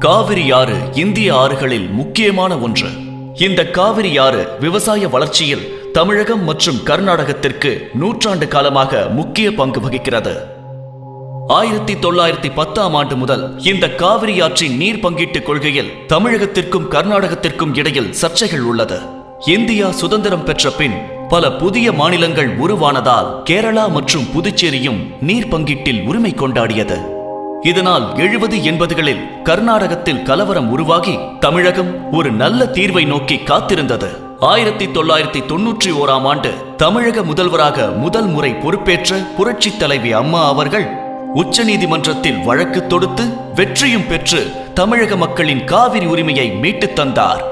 காவிரி ஆறு இந்திய ஆறுகளில் முக்கியமான ஒன்று. இந்த காவிரி ஆறு விவசாய வளர்ச்சியில் தமிழகம் மற்றும் கர்நாடகத்திற்கு நூற்றாண்டு காலமாக முக்கிய பங்கு வகிக்கிறது. 1910ஆம் ஆண்டு முதல் இந்த காவிரி ஆற்றின் நீர் பங்கீட்டு கொள்கையில் தமிழகத்திற்கும் கர்நாடகத்திற்கும் இடையில் சர்ச்சைகள் உள்ளது. இந்தியா சுதந்திரம் பெற்ற பின் பல புதிய மாநிலங்கள் உருவானதால் கேரளா மற்றும் புதுச்சேரியும் நீர் பங்கீட்டில் உரிமை கொண்டாடியது. இதனால் 70-80களில் கர்நாடகத்தில் கலவரம் உருவாகி தமிழகம் ஒரு நல்ல தீர்வை நோக்கி காத்திருந்தது. 1991ஆம் ஆண்டு தமிழக முதல்வராக முதல் முறை பொறுப்பேற்ற புரட்சி தலைவி அம்மா அவர்கள் உச்சநீதிமன்றத்தில் வழக்கு தொடுத்து வெற்றியும் பெற்று தமிழக மக்களின் காவிரி உரிமையை மீட்டுத் தந்தார்.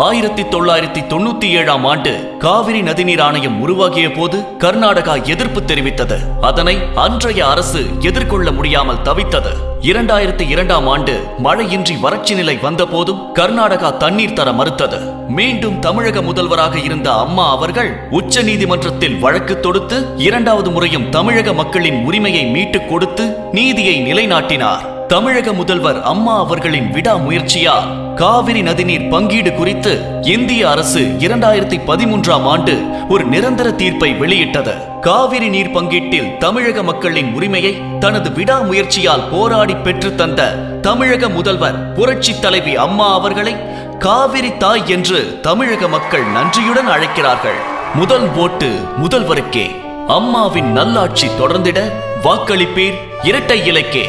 1997ஆம் ஆண்டு காவிரி நதிநீர் ஆணையம் உருவாகிய போது கர்நாடகா எதிர்ப்பு தெரிவித்தது. அதனை அன்றைய அரசு எதிர்கொள்ள முடியாமல் தவித்தது. 2002ஆம் ஆண்டு மழையின்றி வறட்சி நிலை வந்த போதும் கர்நாடகா தண்ணீர் தர மறுத்தது. மீண்டும் தமிழக முதல்வராக இருந்த அம்மா அவர்கள் உச்ச நீதிமன்றத்தில் வழக்கு தொடுத்து இரண்டாவது முறையும் தமிழக மக்களின் உரிமையை மீட்டுக் கொடுத்து நீதியை நிலைநாட்டினார். தமிழக முதல்வர் அம்மா அவர்களின் விடாமுயற்சியால் காவிரி நதிநீர் பங்கீடு குறித்து இந்திய அரசு 2013ஆம் ஆண்டு ஒரு நிரந்தர தீர்ப்பை வெளியிட்டது. காவிரி நீர் பங்கீட்டில் தமிழக மக்களின் உரிமையை தனது விடாமுயற்சியால் போராடி பெற்று தந்த தமிழக முதல்வர் புரட்சி தலைவி அம்மா அவர்களை காவிரி தாய் என்று தமிழக மக்கள் நன்றியுடன் அழைக்கிறார்கள். முதல் ஓட்டு முதல்வருக்கே. அம்மாவின் நல்லாட்சி தொடர்ந்திட வாக்களிப்பீர் இரட்டை இலைக்கே.